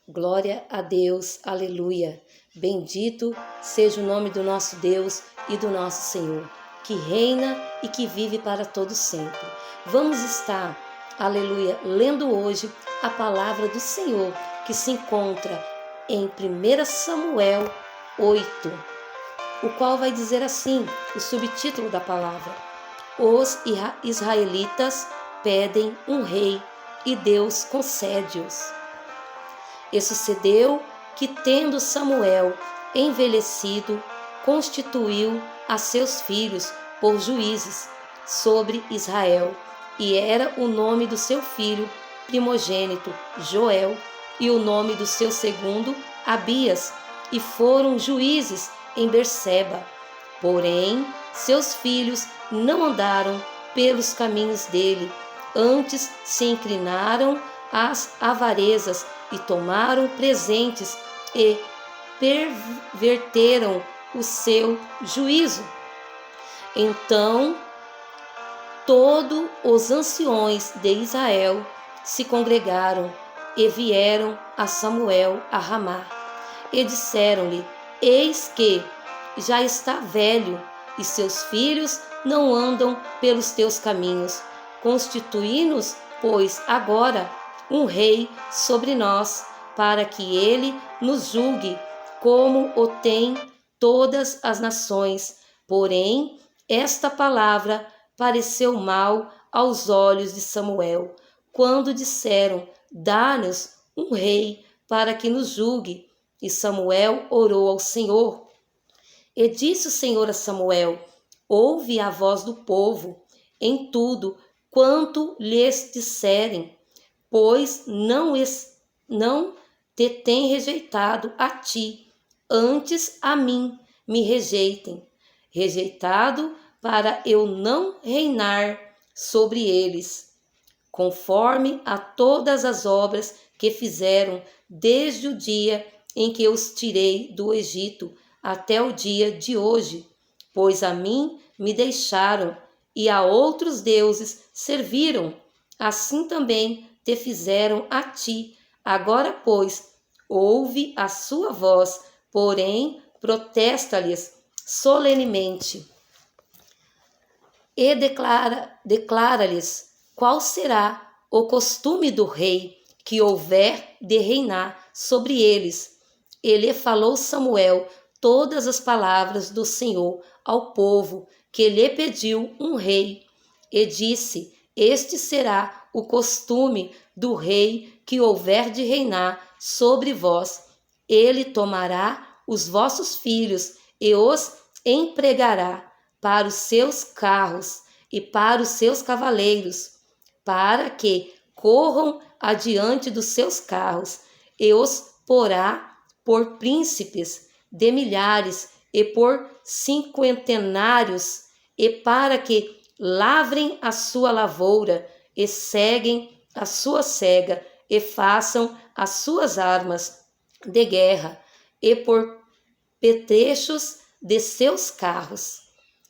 Glória a Deus, aleluia. Bendito seja o nome do nosso Deus e do nosso Senhor, que reina e que vive para todo sempre. Vamos estar, aleluia, lendo hoje a palavra do Senhor, que se encontra em 1 Samuel 8, o qual vai dizer assim, o subtítulo da palavra: Os israelitas pedem um rei e Deus concede-os. E sucedeu que, tendo Samuel envelhecido, constituiu a seus filhos por juízes sobre Israel, e era o nome do seu filho primogênito Joel, e o nome do seu segundo Abias, e foram juízes em Berseba. Porém, seus filhos não andaram pelos caminhos dele, antes se inclinaram às avarezas e tomaram presentes e perverteram o seu juízo. Então, todos os anciões de Israel se congregaram e vieram a Samuel a Ramá, e disseram-lhe: Eis que já está velho, e seus filhos não andam pelos teus caminhos. Constituí-nos, pois, agora um rei sobre nós, para que ele nos julgue, como o tem todas as nações. Porém, esta palavra pareceu mal aos olhos de Samuel, quando disseram: Dá-nos um rei para que nos julgue. E Samuel orou ao Senhor. E disse o Senhor a Samuel: Ouve a voz do povo em tudo quanto lhes disserem, pois não te tem rejeitado a ti, antes a mim me rejeitem, rejeitado para eu não reinar sobre eles, conforme a todas as obras que fizeram desde o dia em que os tirei do Egito até o dia de hoje, pois a mim me deixaram e a outros deuses serviram, assim também te fizeram a ti. Agora, pois, ouve a sua voz, porém protesta-lhes solenemente e declara-lhes qual será o costume do rei que houver de reinar sobre eles. Ele falou Samuel todas as palavras do Senhor ao povo, que lhe pediu um rei, e disse: Este será o costume do rei que houver de reinar sobre vós. Ele tomará os vossos filhos e os empregará para os seus carros e para os seus cavaleiros, para que corram adiante dos seus carros, e os porá por príncipes de milhares e por cinquentenários, e para que lavrem a sua lavoura, e ceguem a sua cega, e façam as suas armas de guerra, e por petrechos de seus carros.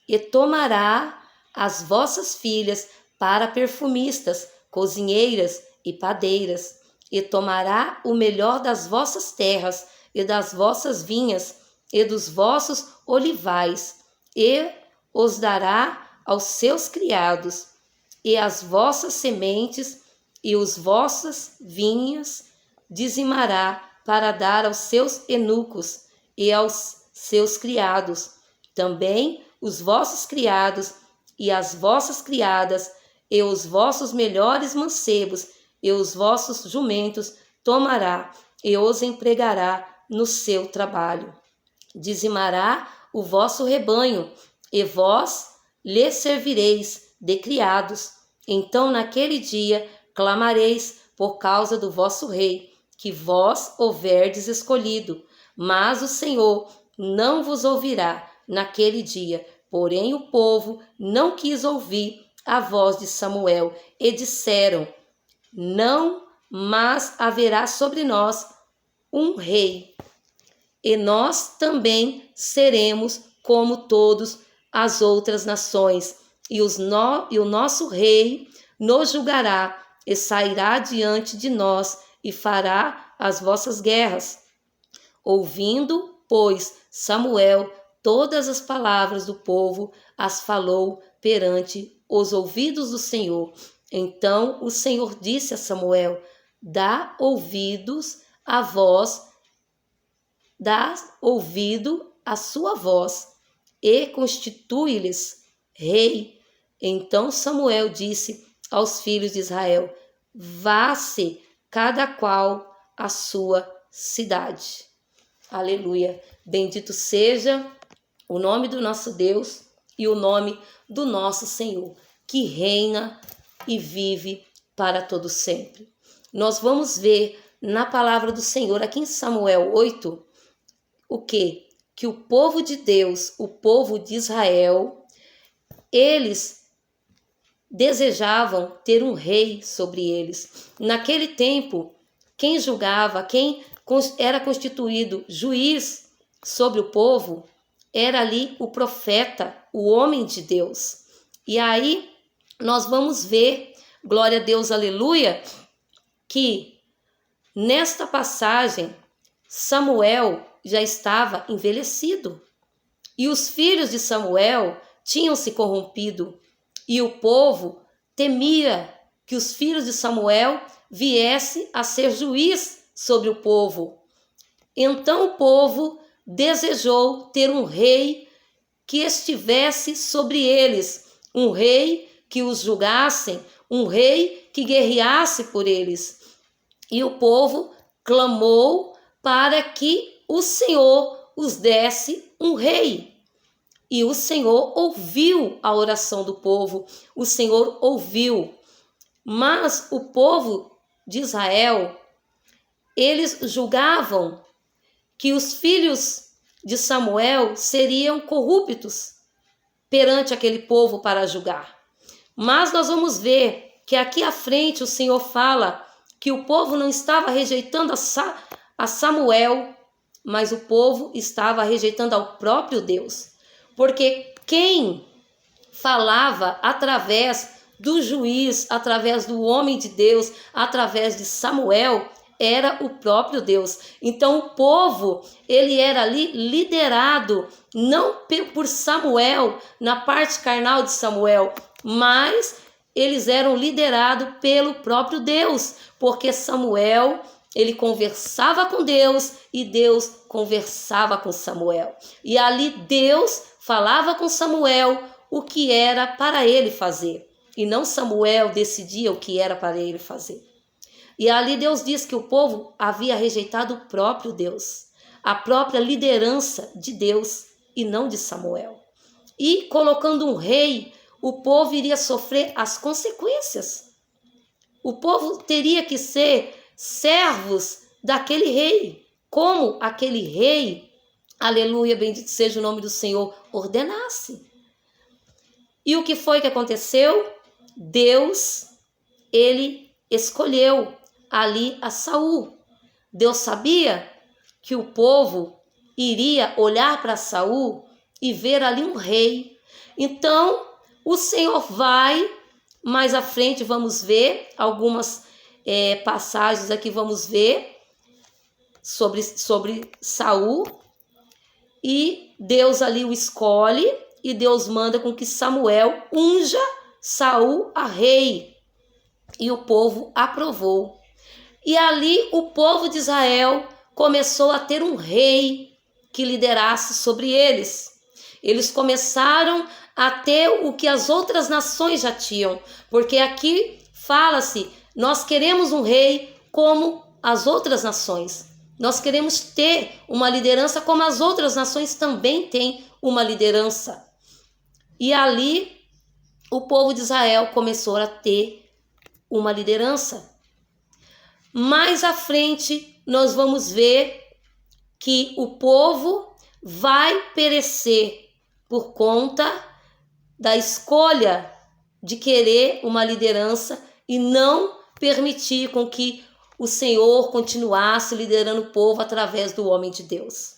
E tomará as vossas filhas para perfumistas, cozinheiras e padeiras, e tomará o melhor das vossas terras e das vossas vinhas e dos vossos olivais, e os dará aos seus criados, e as vossas sementes e os vossas vinhas dizimará para dar aos seus eunucos e aos seus criados. Também os vossos criados e as vossas criadas e os vossos melhores mancebos e os vossos jumentos tomará e os empregará no seu trabalho. Dizimará o vosso rebanho, e vós lhe servireis de criados. Então naquele dia clamareis por causa do vosso rei, que vós houverdes escolhido, mas o Senhor não vos ouvirá naquele dia. Porém o povo não quis ouvir a voz de Samuel, e disseram: Não, mas haverá sobre nós um rei, e nós também seremos como todas as outras nações, e o nosso rei nos julgará, e sairá diante de nós, e fará as vossas guerras. Ouvindo, pois, Samuel todas as palavras do povo, as falou perante os ouvidos do Senhor. Então o Senhor disse a Samuel: dá ouvidos à voz, dá ouvido à sua voz, e constitui-lhes rei. Então Samuel disse aos filhos de Israel: vá-se cada qual à sua cidade. Aleluia. Bendito seja o nome do nosso Deus e o nome do nosso Senhor, que reina e vive para todo sempre. Nós vamos ver na palavra do Senhor, aqui em Samuel 8, o quê? Que o povo de Deus, o povo de Israel, eles desejavam ter um rei sobre eles. Naquele tempo, quem julgava, quem era constituído juiz sobre o povo, era ali o profeta, o homem de Deus. E aí nós vamos ver, glória a Deus, aleluia, que nesta passagem Samuel já estava envelhecido e os filhos de Samuel tinham se corrompido e o povo temia que os filhos de Samuel viessem a ser juiz sobre o povo. Então o povo desejou ter um rei que estivesse sobre eles, um rei que os julgasse, um rei que guerreasse por eles. E o povo clamou para que o Senhor os desse um rei. E o Senhor ouviu a oração do povo, o Senhor ouviu. Mas o povo de Israel, eles julgavam que os filhos de Samuel seriam corruptos perante aquele povo para julgar. Mas nós vamos ver que aqui à frente o Senhor fala que o povo não estava rejeitando a Samuel, mas o povo estava rejeitando ao próprio Deus. Porque quem falava através do juiz, através do homem de Deus, através de Samuel, era o próprio Deus. Então o povo, ele era ali liderado não por Samuel, na parte carnal de Samuel, mas eles eram liderados pelo próprio Deus, porque Samuel, ele conversava com Deus e Deus conversava com Samuel. E ali Deus falava com Samuel o que era para ele fazer, e não Samuel decidia o que era para ele fazer. E ali Deus diz que o povo havia rejeitado o próprio Deus, a própria liderança de Deus e não de Samuel. E colocando um rei, o povo iria sofrer as consequências. O povo teria que ser servos daquele rei, como aquele rei, aleluia, bendito seja o nome do Senhor, ordenasse. E o que foi que aconteceu? Deus, ele escolheu ali a Saul. Deus sabia que o povo iria olhar para Saul e ver ali um rei. Então, o Senhor vai, mais à frente vamos ver algumas passagens aqui, vamos ver sobre Saul, e Deus ali o escolhe, e Deus manda com que Samuel unja Saul a rei, e o povo aprovou. E ali o povo de Israel começou a ter um rei que liderasse sobre eles. Eles começaram a ter o que as outras nações já tinham, porque aqui fala-se, nós queremos um rei como as outras nações. Nós queremos ter uma liderança como as outras nações também têm uma liderança. E ali o povo de Israel começou a ter uma liderança. Mais à frente nós vamos ver que o povo vai perecer por conta da escolha de querer uma liderança e não permitir com que o Senhor continuasse liderando o povo através do homem de Deus.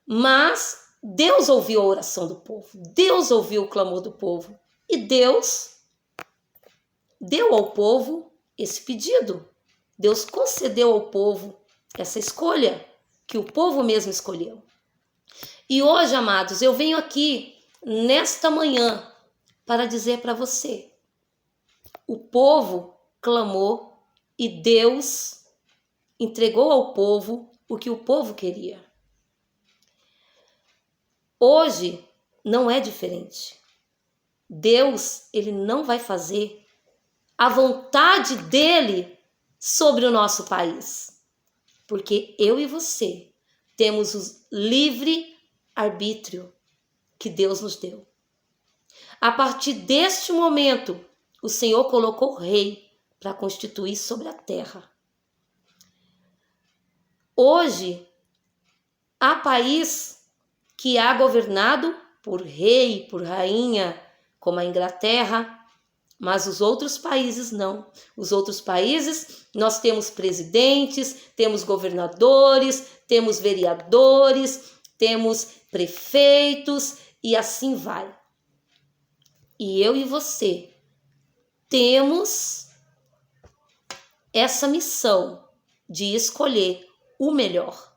Mas Deus ouviu a oração do povo, Deus ouviu o clamor do povo e Deus deu ao povo esse pedido. Deus concedeu ao povo essa escolha, que o povo mesmo escolheu. E hoje, amados, eu venho aqui, nesta manhã, para dizer para você, o povo clamou e Deus entregou ao povo o que o povo queria. Hoje não é diferente. Deus, ele não vai fazer a vontade dele sobre o nosso país. Porque eu e você temos o livre arbítrio que Deus nos deu. A partir deste momento, o Senhor colocou o rei para constituir sobre a terra. Hoje, há país que é governado por rei, por rainha, como a Inglaterra, mas os outros países não. Os outros países, nós temos presidentes, temos governadores, temos vereadores, temos prefeitos e assim vai. E eu e você temos essa missão de escolher o melhor,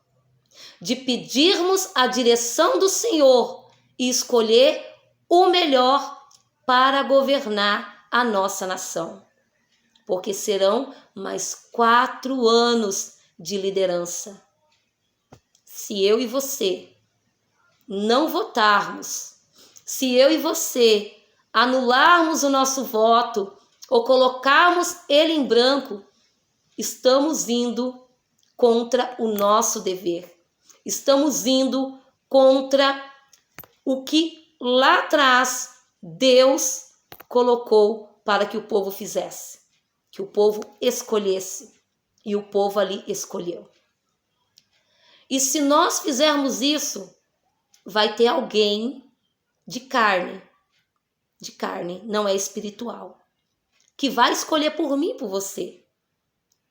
de pedirmos a direção do Senhor e escolher o melhor para governar a nossa nação. Porque serão mais 4 anos de liderança. Se eu e você não votarmos, se eu e você anularmos o nosso voto ou colocarmos ele em branco, estamos indo contra o nosso dever. Estamos indo contra o que lá atrás Deus colocou para que o povo fizesse, que o povo escolhesse, e o povo ali escolheu. E se nós fizermos isso, vai ter alguém de carne, não é espiritual, que vai escolher por mim, por você.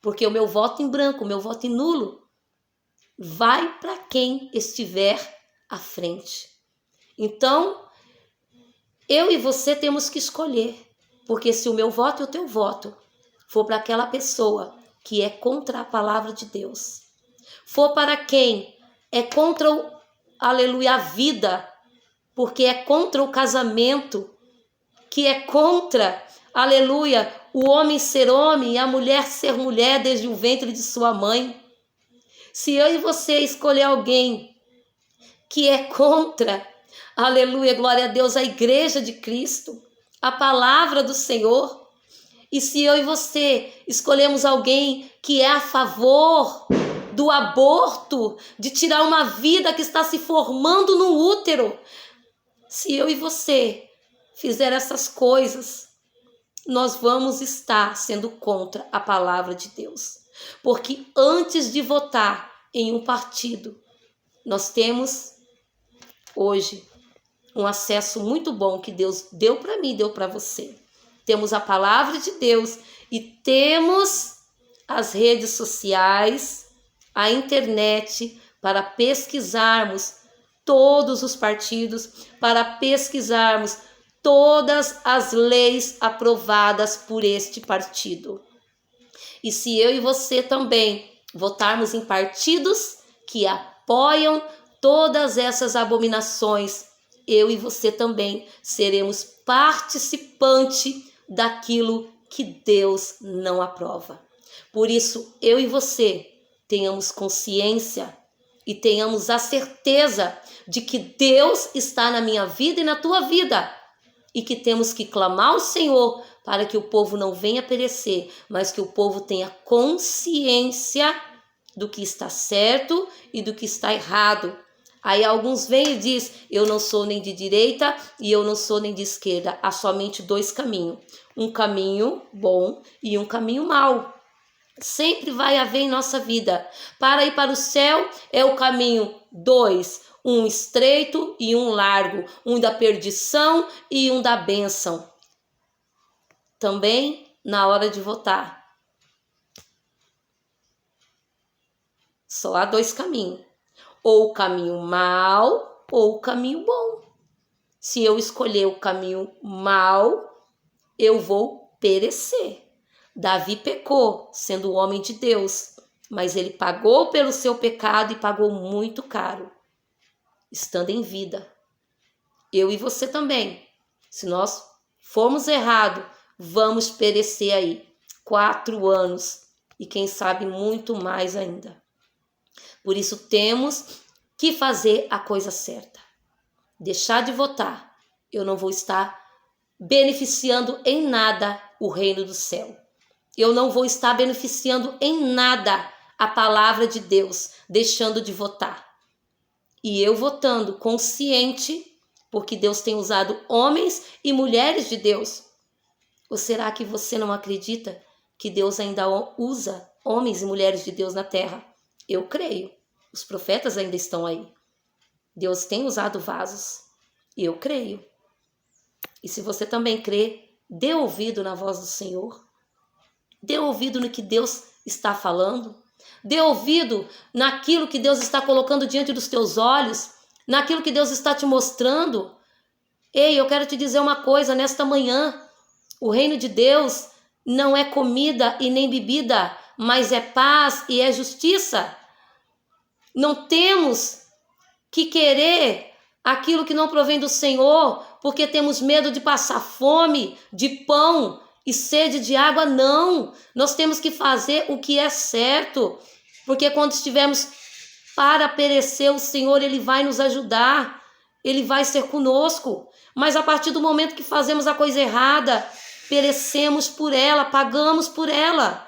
Porque o meu voto em branco, o meu voto em nulo, vai para quem estiver à frente. Então, eu e você temos que escolher. Porque se o meu voto e o teu voto for para aquela pessoa que é contra a palavra de Deus, for para quem é contra aleluia, a vida, porque é contra o casamento, que é contra, aleluia, o homem ser homem e a mulher ser mulher desde o ventre de sua mãe. Se eu e você escolher alguém que é contra, aleluia, glória a Deus, a igreja de Cristo, a palavra do Senhor, e se eu e você escolhemos alguém que é a favor do aborto, de tirar uma vida que está se formando no útero, se eu e você fizer essas coisas, nós vamos estar sendo contra a palavra de Deus. Porque antes de votar em um partido, nós temos hoje um acesso muito bom que Deus deu para mim, deu para você. Temos a palavra de Deus e temos as redes sociais, a internet, para pesquisarmos todos os partidos, para pesquisarmos todas as leis aprovadas por este partido. E se eu e você também votarmos em partidos que apoiam todas essas abominações, eu e você também seremos participante daquilo que Deus não aprova. Por isso, eu e você tenhamos consciência e tenhamos a certeza de que Deus está na minha vida e na tua vida, e que temos que clamar ao Senhor para que o povo não venha perecer, mas que o povo tenha consciência do que está certo e do que está errado. Aí alguns vêm e dizem, eu não sou nem de direita e eu não sou nem de esquerda. Há somente 2 caminhos. Um caminho bom e um caminho mau. Sempre vai haver em nossa vida. Para ir para o céu é o caminho 2. Um estreito e um largo. Um da perdição e um da bênção. Também na hora de votar. Só há 2 caminhos. Ou o caminho mau ou o caminho bom. Se eu escolher o caminho mau, eu vou perecer. Davi pecou, sendo homem de Deus, mas ele pagou pelo seu pecado e pagou muito caro, estando em vida. Eu e você também. Se nós formos errados, vamos perecer aí 4 anos e quem sabe muito mais ainda. Por isso temos que fazer a coisa certa. Deixar de votar. Eu não vou estar beneficiando em nada o reino do céu. Eu não vou estar beneficiando em nada a palavra de Deus, deixando de votar. E eu votando consciente, porque Deus tem usado homens e mulheres de Deus. Ou será que você não acredita que Deus ainda usa homens e mulheres de Deus na terra? Eu creio. Os profetas ainda estão aí. Deus tem usado vasos. Eu creio. E se você também crê, dê ouvido na voz do Senhor. Dê ouvido no que Deus está falando. Dê ouvido naquilo que Deus está colocando diante dos teus olhos, naquilo que Deus está te mostrando. Ei, eu quero te dizer uma coisa nesta manhã. O reino de Deus não é comida e nem bebida, mas é paz e é justiça. Não temos que querer aquilo que não provém do Senhor, porque temos medo de passar fome, de pão e sede de água. Não, nós temos que fazer o que é certo, porque quando estivermos para perecer, o Senhor, Ele vai nos ajudar, Ele vai ser conosco. Mas a partir do momento que fazemos a coisa errada, perecemos por ela, pagamos por ela.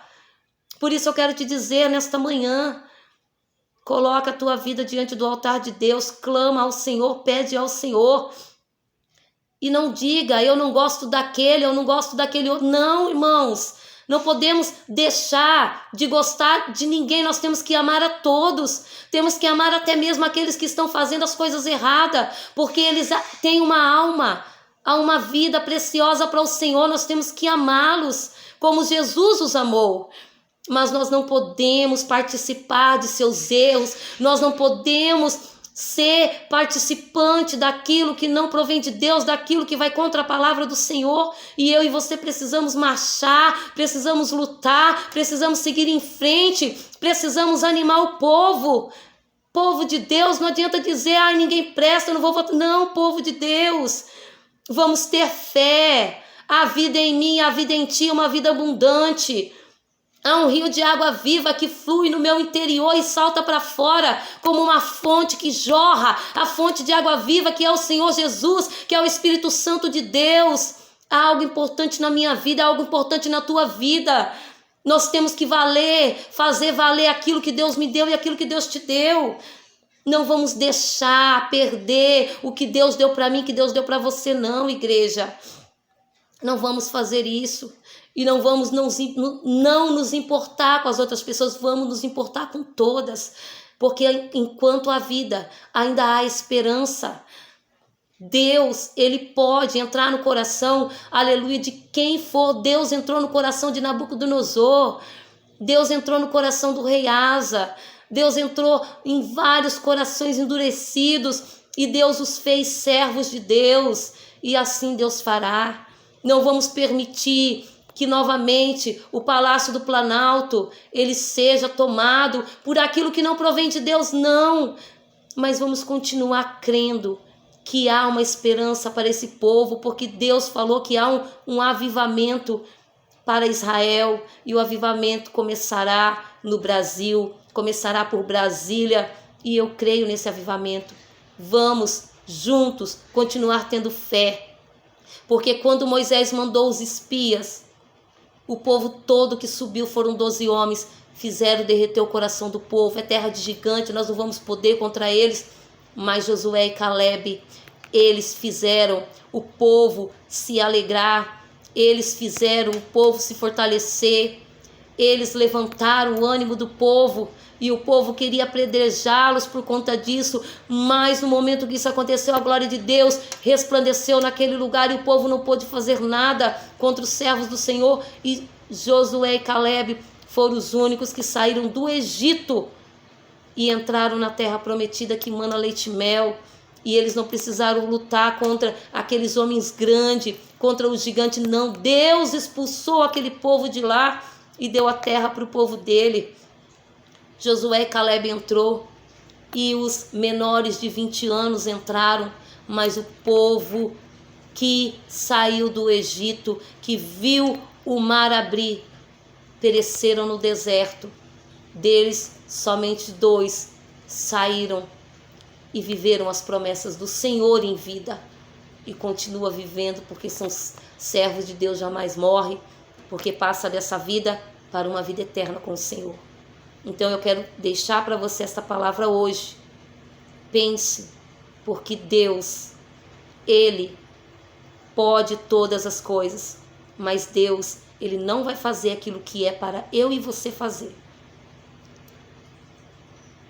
Por isso eu quero te dizer nesta manhã, coloca a tua vida diante do altar de Deus, clama ao Senhor, pede ao Senhor. E não diga, eu não gosto daquele, eu não gosto daquele outro. Não, irmãos, não podemos deixar de gostar de ninguém, nós temos que amar a todos. Temos que amar até mesmo aqueles que estão fazendo as coisas erradas, porque eles têm uma alma, há uma vida preciosa para o Senhor, nós temos que amá-los como Jesus os amou. Mas nós não podemos participar de seus erros, nós não podemos ser participante daquilo que não provém de Deus, daquilo que vai contra a palavra do Senhor. E eu e você precisamos marchar, precisamos lutar, precisamos seguir em frente, precisamos animar o povo. Povo de Deus, não adianta dizer, ninguém presta, eu não vou votar. Não, povo de Deus, vamos ter fé. A vida em mim, a vida em ti, uma vida abundante. Há um rio de água viva que flui no meu interior e salta para fora como uma fonte que jorra, a fonte de água viva que é o Senhor Jesus, que é o Espírito Santo de Deus. Há algo importante na minha vida, há algo importante na tua vida. Nós temos que fazer valer aquilo que Deus me deu e aquilo que Deus te deu. Não vamos deixar perder o que Deus deu para mim, que Deus deu para você, não, igreja. Não vamos fazer isso. E não vamos não nos importar com as outras pessoas, vamos nos importar com todas. Porque enquanto há vida, ainda há esperança. Deus, Ele pode entrar no coração, aleluia, de quem for. Deus entrou no coração de Nabucodonosor. Deus entrou no coração do rei Asa. Deus entrou em vários corações endurecidos. E Deus os fez servos de Deus. E assim Deus fará. Não vamos permitir que novamente o Palácio do Planalto ele seja tomado por aquilo que não provém de Deus, não. Mas vamos continuar crendo que há uma esperança para esse povo, porque Deus falou que há um avivamento para Israel, e o avivamento começará no Brasil, começará por Brasília, e eu creio nesse avivamento. Vamos juntos continuar tendo fé, porque quando Moisés mandou os espias, o povo todo que subiu, foram 12 homens, fizeram derreter o coração do povo. É terra de gigante, nós não vamos poder contra eles. Mas Josué e Calebe, eles fizeram o povo se alegrar, eles fizeram o povo se fortalecer, eles levantaram o ânimo do povo, e o povo queria apedrejá-los por conta disso, mas no momento que isso aconteceu, a glória de Deus resplandeceu naquele lugar e o povo não pôde fazer nada contra os servos do Senhor. E Josué e Calebe foram os únicos que saíram do Egito e entraram na terra prometida que mana leite e mel. e eles não precisaram lutar contra aqueles homens grandes, contra o gigante, não. Deus expulsou aquele povo de lá e deu a terra para o povo dele. Josué e Caleb entrou e os menores de 20 anos entraram, mas o povo que saiu do Egito, que viu o mar abrir, pereceram no deserto. Deles, somente 2 saíram e viveram as promessas do Senhor em vida. E continua vivendo, porque são servos de Deus, jamais morre, porque passa dessa vida para uma vida eterna com o Senhor. Então eu quero deixar para você esta palavra hoje. Pense, porque Deus, Ele pode todas as coisas, mas Deus, Ele não vai fazer aquilo que é para eu e você fazer.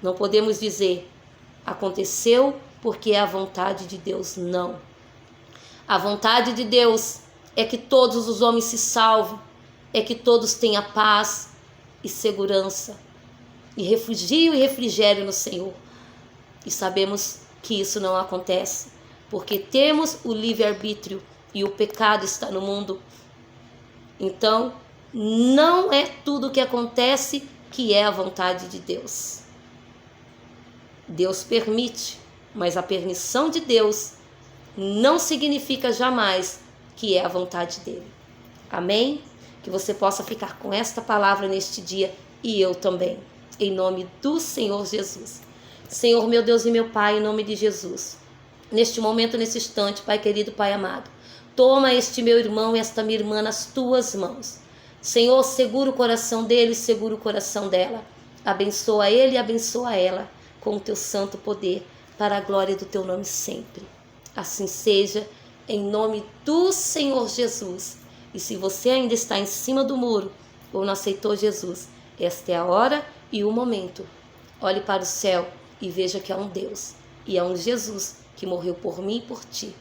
Não podemos dizer, aconteceu porque é a vontade de Deus, não. A vontade de Deus é que todos os homens se salvem, é que todos tenham paz e segurança, e refugio e refrigério no Senhor. E sabemos que isso não acontece, porque temos o livre-arbítrio e o pecado está no mundo. Então, não é tudo que acontece que é a vontade de Deus. Deus permite, mas a permissão de Deus não significa jamais que é a vontade dele. Amém? Que você possa ficar com esta palavra neste dia e eu também, em nome do Senhor Jesus. Senhor, meu Deus e meu Pai, em nome de Jesus, neste momento, nesse instante, Pai querido, Pai amado, toma este meu irmão e esta minha irmã nas tuas mãos. Senhor, segura o coração dele, segura o coração dela. Abençoa ele e abençoa ela com o teu santo poder, para a glória do teu nome sempre. Assim seja, em nome do Senhor Jesus. E se você ainda está em cima do muro ou não aceitou Jesus, esta é a hora e o momento. Olhe para o céu e veja que há um Deus e há um Jesus que morreu por mim e por ti.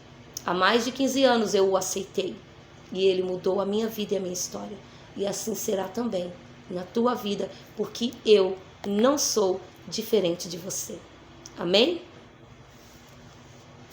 Há mais de 15 anos eu o aceitei e ele mudou a minha vida e a minha história. E assim será também na tua vida, porque eu não sou diferente de você. Amém?